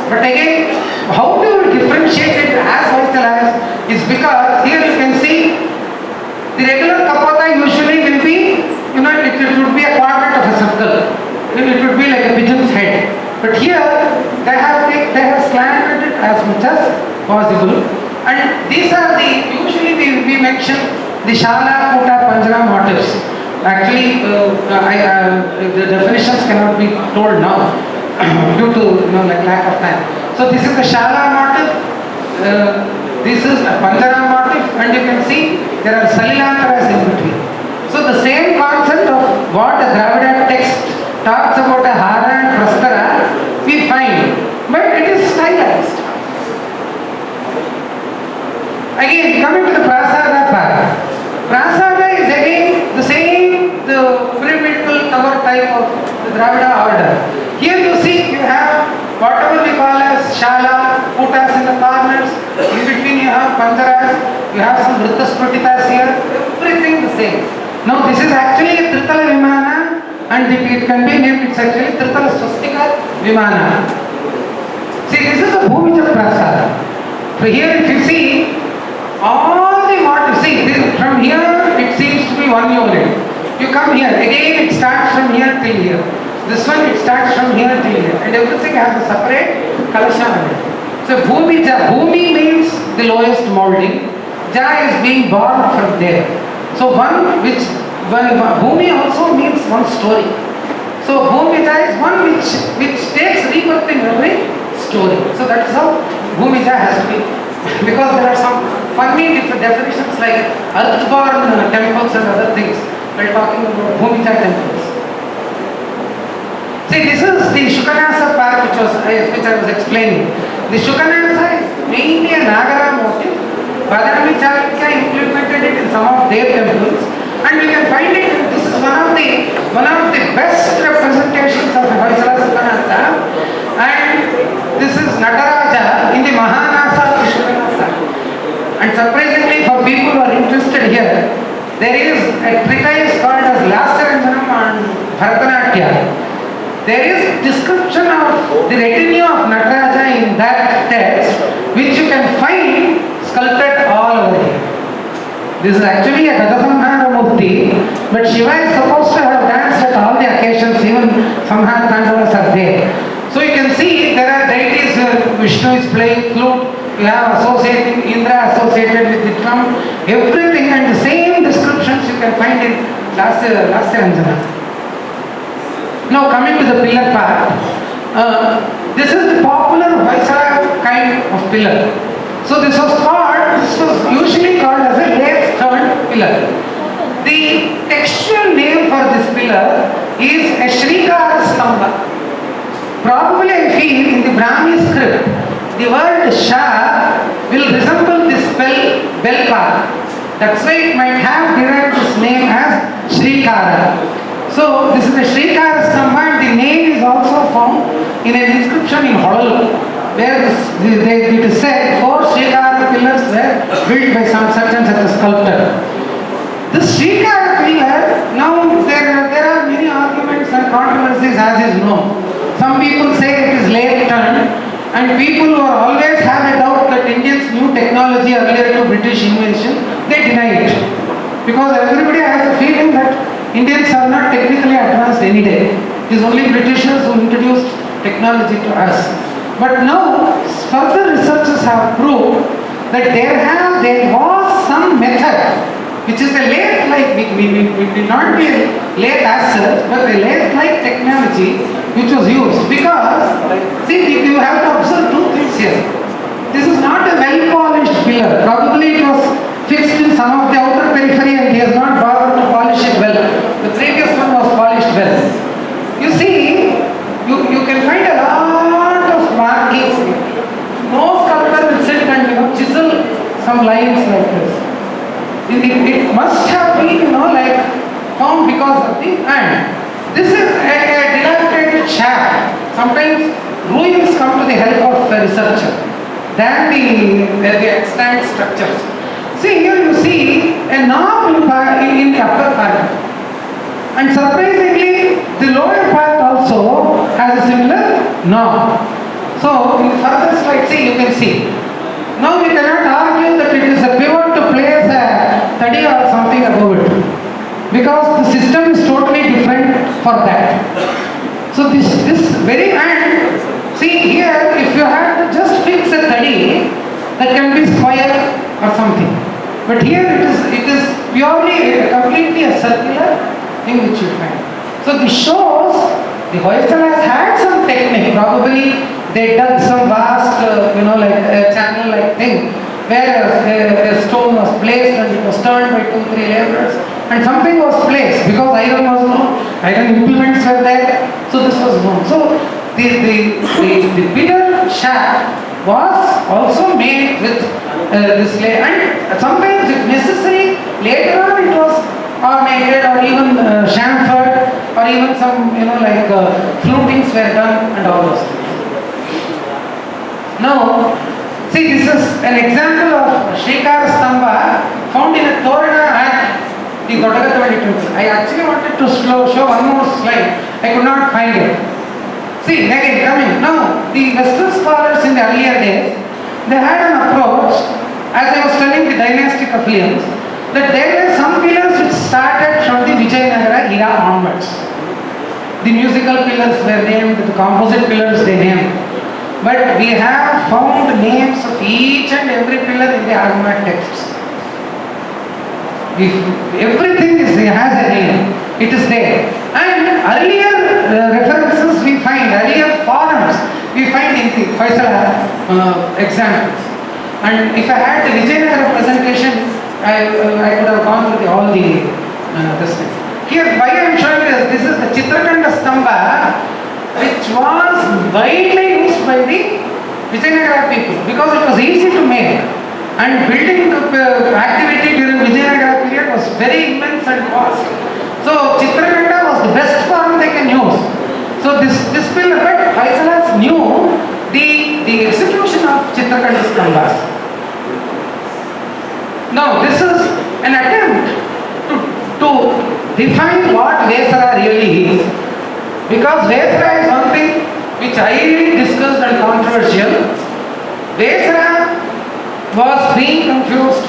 But again, how do you differentiate it as vital as is because here you can see the regular kapata usually will be, it would be a quadrant of a circle. It would be like a pigeon's head. But here they have slanted it as much as possible. And these are usually we mention the Shala, Kuta, Panjara motifs. Actually, the definitions cannot be told now due to lack of time. So this is the Shala motif, this is a Panjara motif, and you can see there are Salilankaras in between. So the same concept of what the Dravida text talks about a Hara and Prastara, we find, but it is stylized. Again, coming to the Prasada part. Prasada is again the same, the pyramidal tower type of the Dravida order. Here you see you have whatever we call as Shala, Kutas in the corners, in between you have Panjaras, you have some Vrittasputitas here, everything the same. Now this is actually a Tritala Vimana and it can be named, it's actually Tritala Swastika Vimana. See, this is a Bhumija Prasada. So here if you see, all the motifs, see, from here it seems to be one unit. You come here, again it starts from here till here. This one it starts from here till here. And everything has a separate kalasha on it. So Bhumija, Bhumi means the lowest molding. Ja is being born from there. So Bhumi also means one story. So Bhumija is one which takes rebirth in every story. So that's how Bhumija has to be. Because there are some funny definitions like earthborn temples and other things while talking about Bhumija temples. See, this is the Shukanasa part which I was explaining. The Shukanasa is mainly a Nagara motif. Badami Chalukya implemented it in some of their temples, and we can find it. This is one of the best representations of Hoysala Shukanasa, and this is Nataraja in the Mahanasa Shukanasa. And surprisingly, for people who are interested here, there is a treatise called as Lasaranjanam on Bharatanatyam. There is description of the retinue of Nataraja in that text, which you can find sculpted all over here. This is actually a Gajasamhara Murti, but Shiva is supposed to have danced at all the occasions, even Samhara Tandavas are there. So you can see there are deities, Vishnu is playing flute, you have associating Indra associated with the drum, everything, and the same descriptions you can find in Lasaranjana. Now coming to the pillar part, this is the popular Hoysala kind of pillar. So this was usually called as a lathe-turned pillar. The textual name for this pillar is a Shrikara Stamba. Probably I feel in the Brahmi script, the word Shah will resemble the spell bell. That's why it might have derived its name as Shrikara. So this is the Shrikara Stamba, and the name is also found in an inscription in Hodalu, where it is said 4 Shrikara pillars were built by such and such a sculptor. This Shrikara pillar, now there are many arguments and controversies as is known. Some people say it is late turned, and people who always have a doubt that Indians knew technology earlier to British invasion, they deny it. Because everybody has a feeling that Indians are not technically advanced any day. It is only Britishers who introduced technology to us. But now, further researchers have proved that there was some method, which is a lathe-like, it did not be a lathe as such, but a lathe-like technology which was used. Because, see, you have to observe 2 things here. This is not a well-polished pillar. Probably it was fixed in some of the outer periphery and he has not bothered to polish it well. The previous one was polished well. You see, you can find a lot of markings. No sculptor will sit and chisel some lines like this. It must have been, found because of the hand. This is a dilapidated shaft. Sometimes ruins come to the help of a researcher than the extant structures. See, here you see a knob in the upper part. And surprisingly, the lower part also has a similar knob. So in the further slide, see, you can see. Now we cannot argue that it is a pivot to place a study or something above it, because the system is totally different for that. So this very end, see here, if you have to just fix a study, that can be square or something. But here it is purely completely a circular thing which you find. So this shows the Hoysalas had some technique. Probably they dug some vast, like a channel-like thing where a stone was placed and it was turned by 2-3 laborers, and something was placed because iron was known, iron implements were there, so this was known. So the pillar shaft was also made with this layer, and sometimes if necessary later on it was ornated or even chamfered, or even some flutings were done and all those things. Now see, this is an example of Shrikara Stamba found in a Torana at the Godagathavadi temple. I actually wanted to show one more slide, I could not find it. See, again coming, now the Western scholars in the earlier days, they had an approach, as I was telling the dynastic affiliates, that there were some pillars which started from the Vijayanagara era onwards. The musical pillars were named, the composite pillars they named. But we have found names of each and every pillar in the Agama texts. Everything has a name, it is there. And earlier references we find, earlier forums we find in the Hoysala examples. And if I had the Vijayanagara presentation, I could have gone through all the this thing. Here, why I am showing this is the Chitrakanda Stamba, which was widely used by the Vijayanagara people because it was easy to make, and building activity during Vijayanagara period was very immense and vast. So Chitrakanda was the best form they can use. So this pillar, but Hoysalas knew the execution of Chitrakanda Stambas. Now this is an attempt to define what Vesara really is. Because Vesara is one thing which I highly discussed and controversial. Vesara was being confused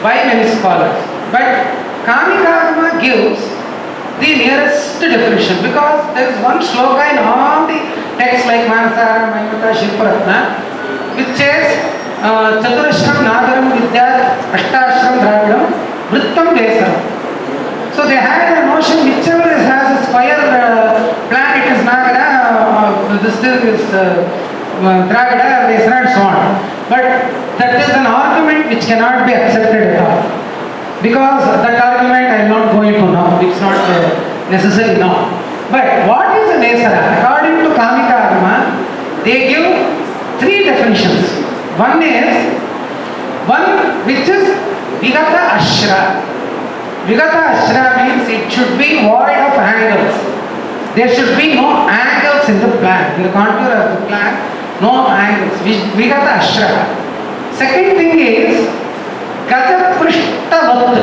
by many scholars. But Kamikagama gives the nearest definition, because there is one shloka in all the texts like Manasara, Maimata, Shilparatna, which says Chaturashram Nagaram Vidya Ashtashram Dravidam Vrittam Vesaram. So they had a notion, whichever has a square plan, it is Nagara, this is Dravida, Vesara and so on. But that is an argument which cannot be accepted at all. Because that argument I am not going to now, it's not necessary now. But what is a Vesara? According to Kamika Agama, they give 3 definitions. One which is Vigata Ashra. Vigata Ashra means it should be void of angles. There should be no angles in the plan. In the contour of the plan, no angles. Vigata Ashra. Second thing is Gajaprishtavat.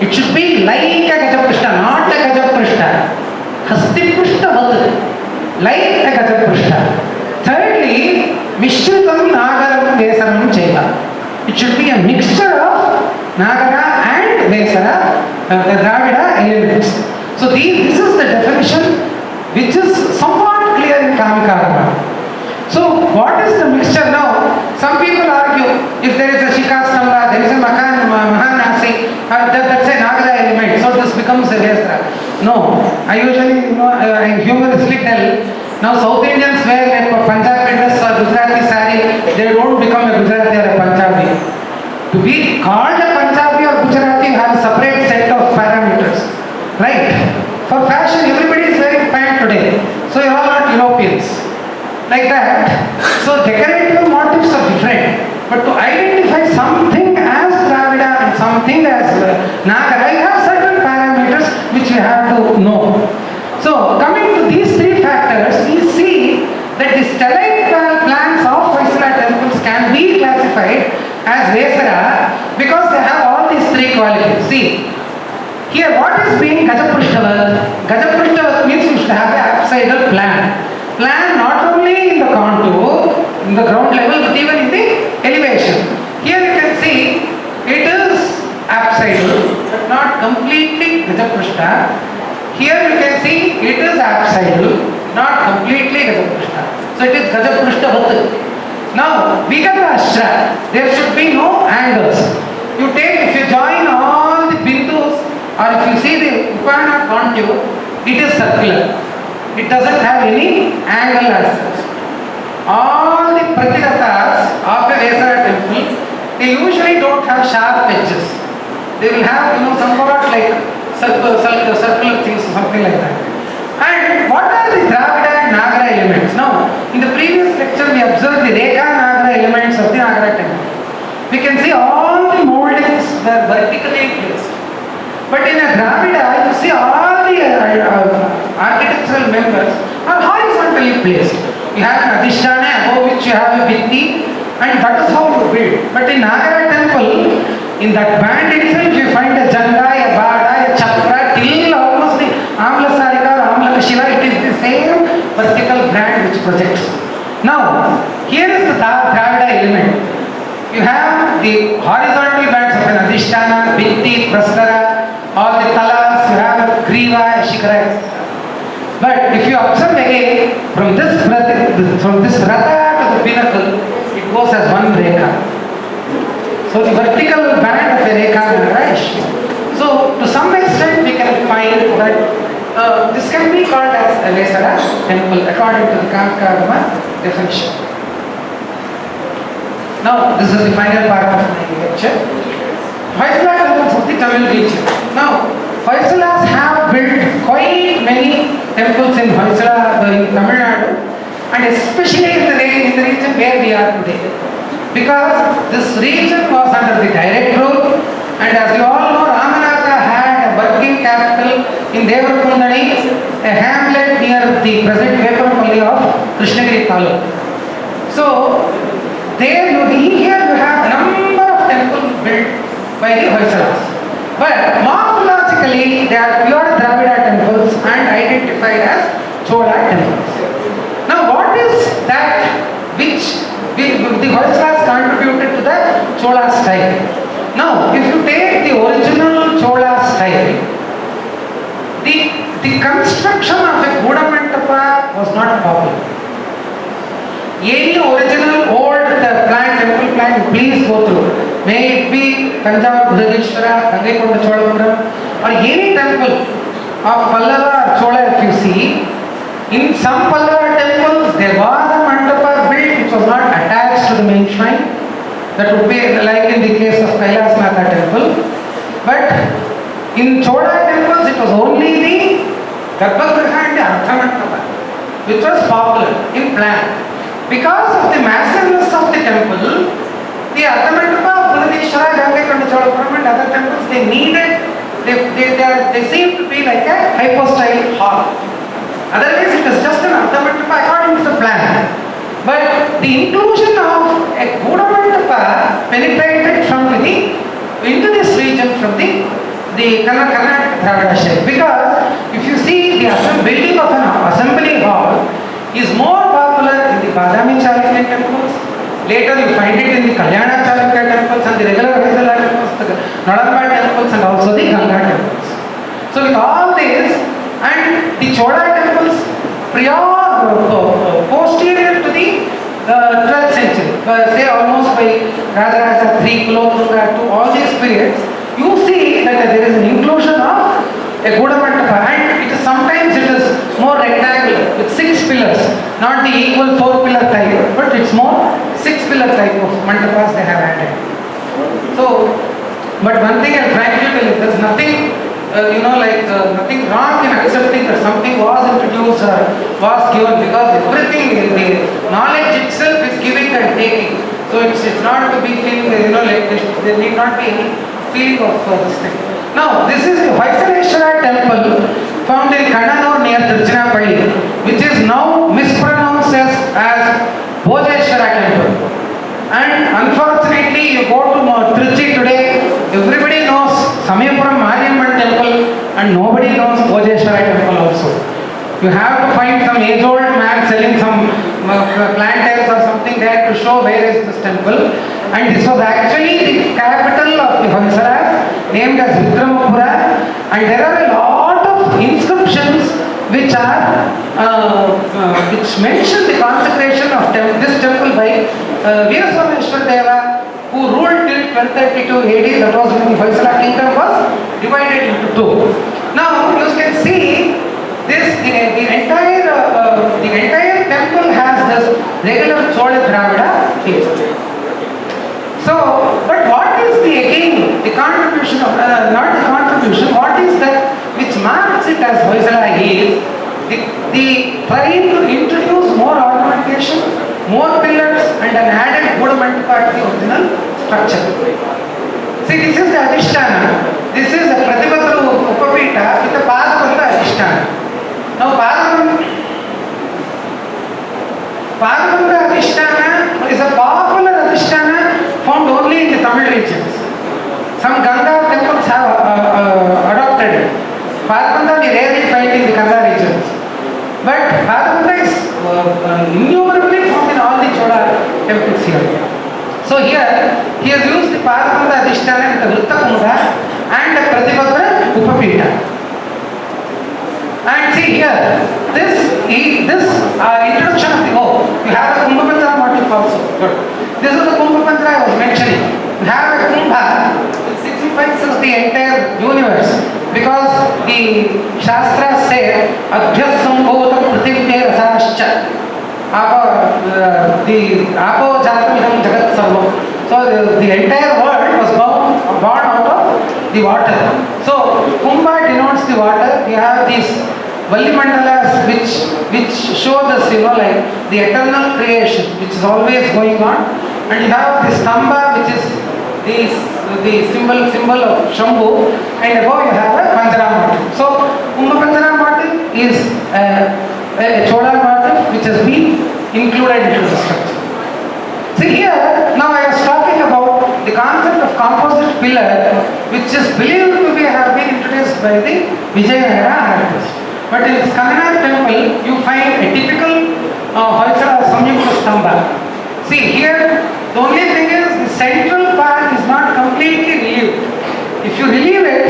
It should be like a Gajaprishta, not a Gajaprishta. Hastiprishtavat. Like a Gajaprishta. Thirdly, Mishritam Nagaram Vesaram Cheta. It should be a mixture of Nagara and Vesara, the Dravida elements. So this is the definition which is somewhat clear in Kamikagama. So what is the mixture now? Some people argue if there is a Shikastamba, there is a Mahanasi, that's a Nagara element, so this becomes a Vesara. No, I usually I humorously tell, now South Indians wear a Punjabi dress or Gujarati sari, they don't become a Gujarati or a Punjabi. To be called a Punjabi or Gujarati have a separate set of parameters, right? For fashion, everybody is wearing pant today, so you are not Europeans, like that. So decorative motifs are different, but to identify something as Dravida and something as Nagara, you have certain parameters which you have to know. So coming to these 3 factors, we see that the stellate plans of Hoysala temples can be classified as Vesara because they have all these 3 qualities. See, here what is being Gajaprishtavat? Gajaprishtavat means you should have an apsidal plan. Plan not only in the contour in the ground level, but even in the elevation. Here you can see it is apsidal, but not completely Gajaprishta. Here you can see it is apsidal, not completely Gajaprishta. So it is Gajaprishtavat. Now, Vigatashra, there should be no angles. You take, if you join all the bindus, or if you see the Upana contour, it is circular. It doesn't have any angle as such. All the Pratiratas of a Vesara temple, they usually don't have sharp edges. They will have, somewhat like circular things, something like that. And what are the Dravida and Nagara elements? Now, in the previous lecture, we observed the Rekha Nagara elements of the Nagara temple. We can see all the moldings were vertically placed. But in a Dravida, you see all the architectural members are horizontally placed. You have an Adhisthana, above which you have a Vitti, and that is how you build. But in Nagara temple, in that band itself, you find a Janga, a Bada, a Chakra, till almost the Amlasarika or Amlakashila, it is the same vertical band which projects. Now, here is the Dravida element. You have the horizontal bands of an Adhisthana, Vitti, Prastara, all the Talas, you have a Griva, Shikara, etc. But if you observe again, from this Rata to the pinnacle, it goes as one Rekha. So the vertical band of a Rekha is right. So to some extent we can find that this can be called as a Vesara temple according to the Kankarma definition. Now this is the final part of my lecture. Hoysala temples of the Tamil region. Now Hoysalas have built quite many temples in Hoysala, in Tamil Nadu, and especially in the region where we are today. Because this region was under the direct rule, and as you all know, Ramanatha had a working capital in Devakundani, a hamlet near the present Vepampalli of Krishnagiri Taluk. So, here you have a number of temples built by the Hoysalas. But morphologically, they are pure Dravida temples and identified as Chola temples. Now, what is that which the Hoysalas contributed to the Chola style? Now, if you take the original Chola style, the construction of a Gudamantapa was not popular. Any original old temple plan, please go through. May it be Tanjavur Bhudageshwara, Gangaikonda Cholapuram, or any temple of Pallava or Chola, if you see, in some Pallava temples there was a mandapa built which was not attached to the main shrine. That would be like in the case of Kailasnatha temple. But in Chola temples it was only the Garbhagriha and the Ardhamandapa which was popular in plan. Because of the massiveness of the temple, the Ardhamandapa of Bhudageshwara, Gangaikonda Cholapuram and other temples, they seem to be like a hypostyle hall. Otherwise, it is just an Ardhamandapa according to the plan. But the inclusion of a Gudamandapa penetrated into this region from the Karnataka Dravida shape. Because if you see the building of an assembly hall is more popular in the Badami Chalukya temples. Later you find it in the Kalyana Chalukya temples and the regular Hoysala temples, the Nadamba temples and also the Ganga temples. So with all this, and the Chola temples posterior to the 12th century, say almost by Rajaraja III, Kulothunga, to all these periods, you see that there is an inclusion of a Gudamantapa, and sometimes it is more rectangular with 6 pillars, not the equal 4 pillar type, but it's more 6 pillar type of mandapas they have added. So, but one thing I'll frankly tell you, there's nothing nothing wrong in accepting that something was introduced or was given, because everything, the knowledge itself is giving and taking. So it's not to be feeling, there need not be any feeling of this thing. Now, this is the Hoysaleshwara temple found in Kannanur near Tiruchirappalli, which is now mispronounced as Bhojeshwara temple. And unfortunately, you go to Trichy today, everybody knows Samayapuram Mariamman temple and nobody knows Bhojeshwara temple also. You have to find some age-old man selling some plantains or something there to show where is this temple. And this was actually the capital of the Hoysalas, named as Vikramapura. And there are a lot of inscriptions which mention the consecration of this temple by Veeraswameshwar Deva, who ruled till 1232 AD. That was when the Hoysala kingdom was divided into two. Now you can see this the entire temple has this regular Chola Dravida face. So, but what is the contribution of not the contribution? What is that which marks it as Hoysala is the trying to introduce more ornamentation, more pillars, and an added ornament part of the original structure. See, this is the Adhisthana. This is the Pratibhadra Upapita with the Padamanta Adhisthana. Now, Padamanta Adhisthana is a popular Adhisthana found only in the Tamil regions. Some Ganga temples have adopted it. Padamanta we rarely find in the Ganga regions. But Padamanta is innumerably found in all the Chola temples here. So here, he has used the Padamanta Adhisthana with the Vritta Kunda and the Pratibhadra Upapita. And see here, this introduction of the you have a Kumbhapanjara motif also. Good. This is the Kumbhapanjara I was mentioning. You have a Kumbha, which signifies the entire universe, because the Shastras say Abhyas Sambhota Prativne Rasascha. The Apo Jatamidam Jagat Sarvam. So the entire world was born out of the water. So Kumbha denotes the water. We have these Valli Mandalas which show this, like the eternal creation which is always going on. And you have the Stamba which is the symbol of Shambhu, and above you have a Panjara motif. So Kumbha Panjara motif is a Chola motif which has been included into the structure. See here, now I was talking about the concept of composite pillar, which is believed to have been introduced by the Vijayanagara artists. But in this Kanganad temple, you find a typical Hoysala Samyukta Stamba. See here, the only thing is the central part is not completely relieved. If you relieve it,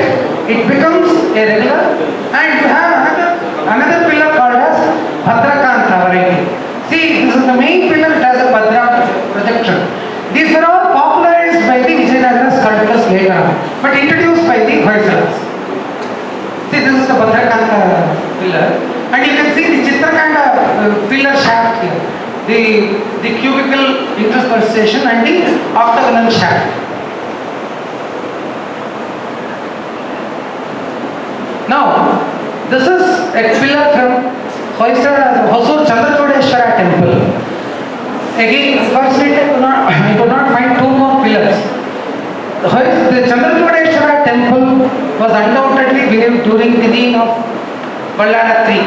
it becomes a regular, and you have another pillar called as Bhadrakanta variety. See, this is the main pillar, it has a Bhadra projection. These were all popularized by the Vijayanagara sculptors later on, but introduced by the Hoysalas. See, this is the Bhadrakanta pillar, and you can see the Chitrakanda pillar shaft here, the cubical interspersation and the octagonal shaft. Now, this is a pillar from Hosur Chandrachodeshwara temple. Again, unfortunately, I could not find two more pillars. The Chandrachodeshwara temple was undoubtedly built during the reign of Ballada III,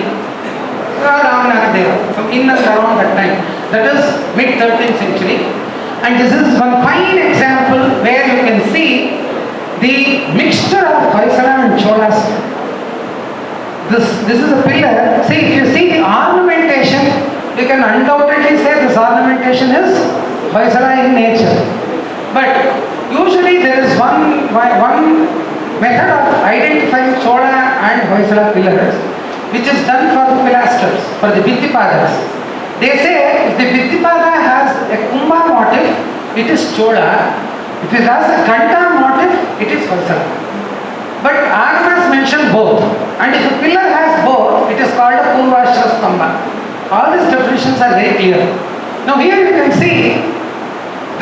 Ramnath Deva, from in and around that time. That is mid 13th century. And this is one fine example where you can see the mixture of Hoysala and Cholas. This is a pillar. See, if you see the ornamentation, you can undoubtedly say this ornamentation is Hoysala in nature. But usually there is one method of identifying Chola and Hoysala pillars, which is done for the pilasters, for the Bittipadas. They say if the Bittipada has a Kumbha motif, it is Chola. If it has a Kanta motif, it is Hoysala. But Agamas mention both. And if a pillar has both, it is called a Purvashra Stamba. All these definitions are very clear. Now here you can see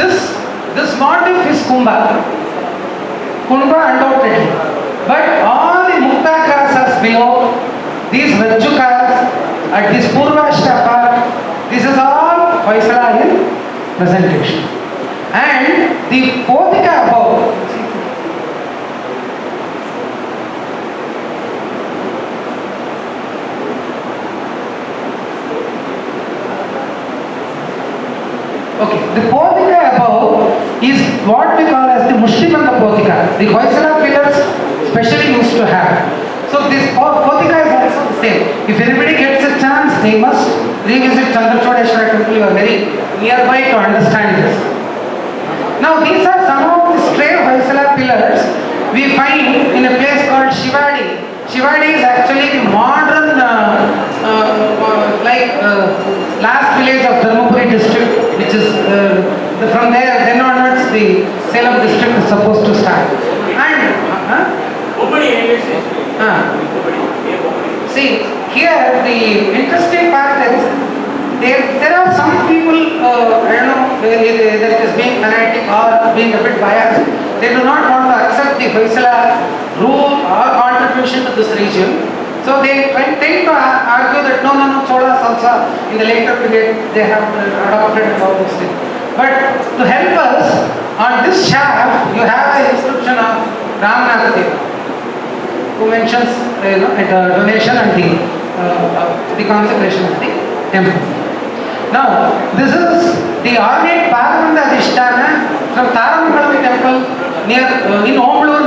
this motif is Kumbha. Kumbha undoubtedly. But all the Muktakarasas below, these Rajukas at this Purvashra part, this is all Hoysala in presentation. And the Potika above, okay, the Potika above is what we call as the Mushribanda Potika. The Hoysala pillars specially used to have. So this Potika is also the same. If anybody gets they must revisit Chandrachodeshwara temple. You are very nearby to understand this. Now these are some of the stray Hoysala pillars we find in a place called Shivadi. Shivadi is actually the modern last village of Dharmapuri district, which is from there then onwards the Salem district is supposed to start. And see here the interesting part is there are some people that is being fanatic or being a bit biased. They do not want to accept the Hoysala rule or contribution to this region. So they tend to argue that no, Cholas also in the later period they have adopted all these things. But to help us on this shaft, you have the inscription of Ramnath Deva, who mentions a donation and the consecration of the temple. Now, this is the ornate Paramanda Adhisthana from Tarambalam temple near Omlur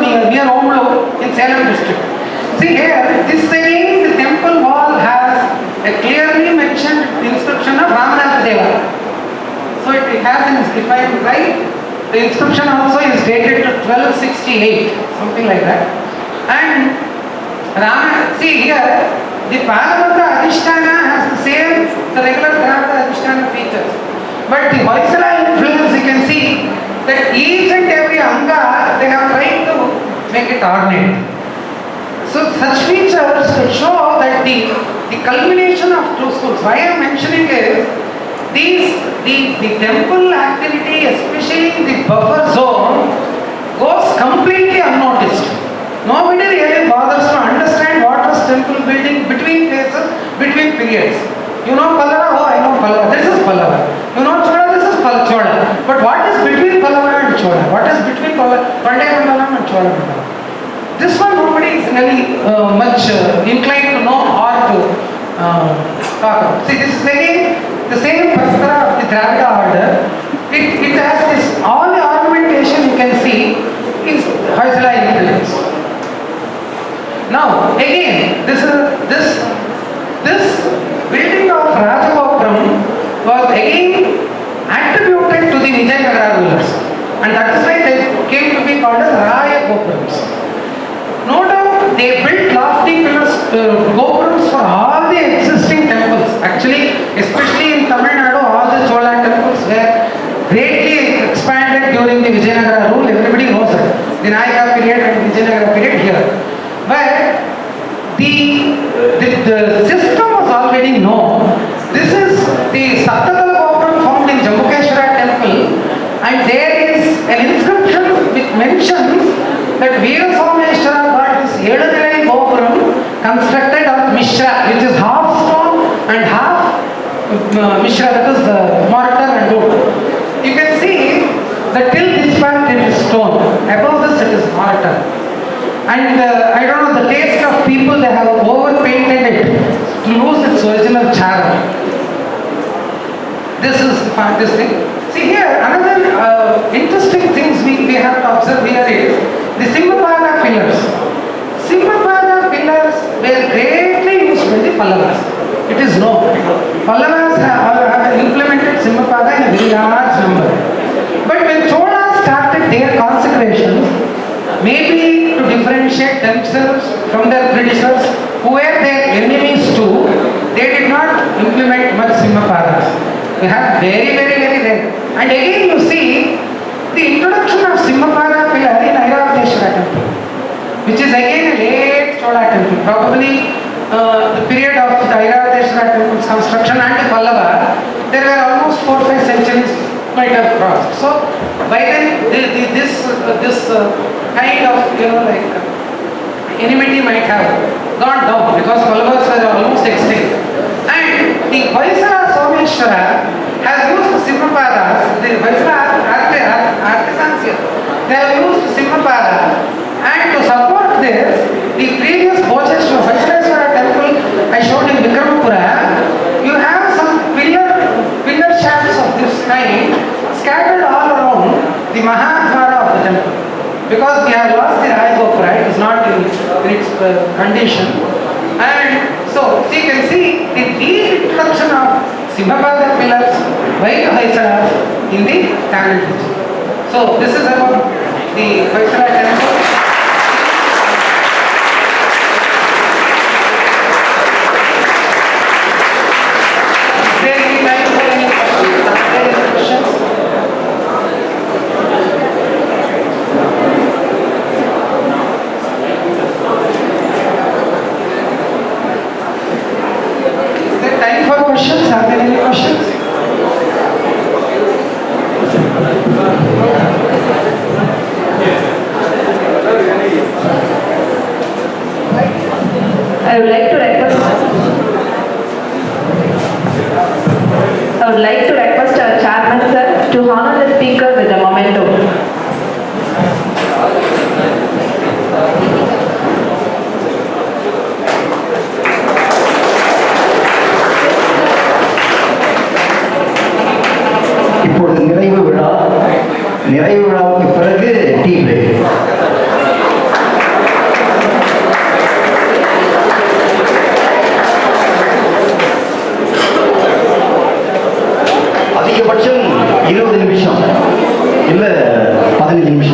in Salem district. See here, this saying the temple wall has a clearly mentioned inscription of Ramnath Deva. So it has, if I am right, the inscription also is dated to 1268, something like that. And see here, the Paramanda Adhisthana has the regular Paramanda Adhisthana features. But the Hoysala influence, you can see that each and every Anga, they have tried to make it ornate. So such features show that the culmination of two schools. Why I am mentioning is, the temple activity, especially in the buffer zone, goes completely unnoticed. Nobody really bothers to understand what was temple building between phases, between periods. You know Pallava? Oh, I know Pallava. This is Pallava. You know Chola? This is Chola. But what is between Pallava and Chola? What is between Pandya Mandalam and Chola Mandalam? This one nobody is really much inclined to know or to talk about. See, this is again the same Praskara of the Dravida order. It has this, all the ornamentation you can see is Hoysala influence. Now, again, this building of Rajagopuram was again attributed to the Vijayanagara rulers, and that is why they came to be called as Raya Gopurams. No doubt, they built lofty pillars, Gopurams for all the existing temples. Actually, especially in Tamil Nadu, all the Chola temples were greatly expanded during the Vijayanagara rule. Everybody knows it. The Nayaka period and Vijayanagara period here. But the system was already known. This is the Saptatal Gopuram found in Jambukeshwara temple, and there is an inscription which mentions that Veera Someshwara got his Edunilai Gopuram constructed of Mishra, which is half stone and half Mishra, that is mortar and wood. You can see that till this part it is stone, above this it is mortar. And I don't know, the taste of people, they have over-painted it to lose its original charm. This is this thing. See here, another interesting things we have to observe here is the Simhapada pillars. Simhapada pillars were greatly used by the Pallavas. It is known. Pallavas have implemented Simhapada in a very large number. But when Cholas started their consecrations, maybe to differentiate themselves from their predecessors, who were their enemies too, they did not implement much Simhapadas. We have very rare. And again you see the introduction of Simhapada pillar in Airavadeshwara temple, which is again a late Chola temple, probably the period of the Airavadeshwara temple's construction and the Pallava, there were almost 4-5 centuries might have crossed. So by then this kind of enmity might have gone down because Pallavas were almost extinct. And the Hoysala Someshwara has used Simhapadas, the Hoysala artisans here, they have used Simhapada, and to support this, the previous Hoysala temple I showed in Vikramapura, you have some pillar shafts of this kind scattered all around the Mahadvara of the temple. Because we have lost the Raya Gopura, it is not in its condition. And so you can see the reintroduction of Simbabada pillars by Hoysala in the Tamil region. So this is about the Hoysala temple. Is there any time for any questions? Are there any questions? Is there time for questions? Are there any questions? I would like to request our chairman sir to honor the speaker with a memento. இப்பொழுது நிறைவு விழாவுக்கு பிறகு tea break. அதிகபட்சம் 20 நிமிஷம் இல்ல 15 நிமிஷம்.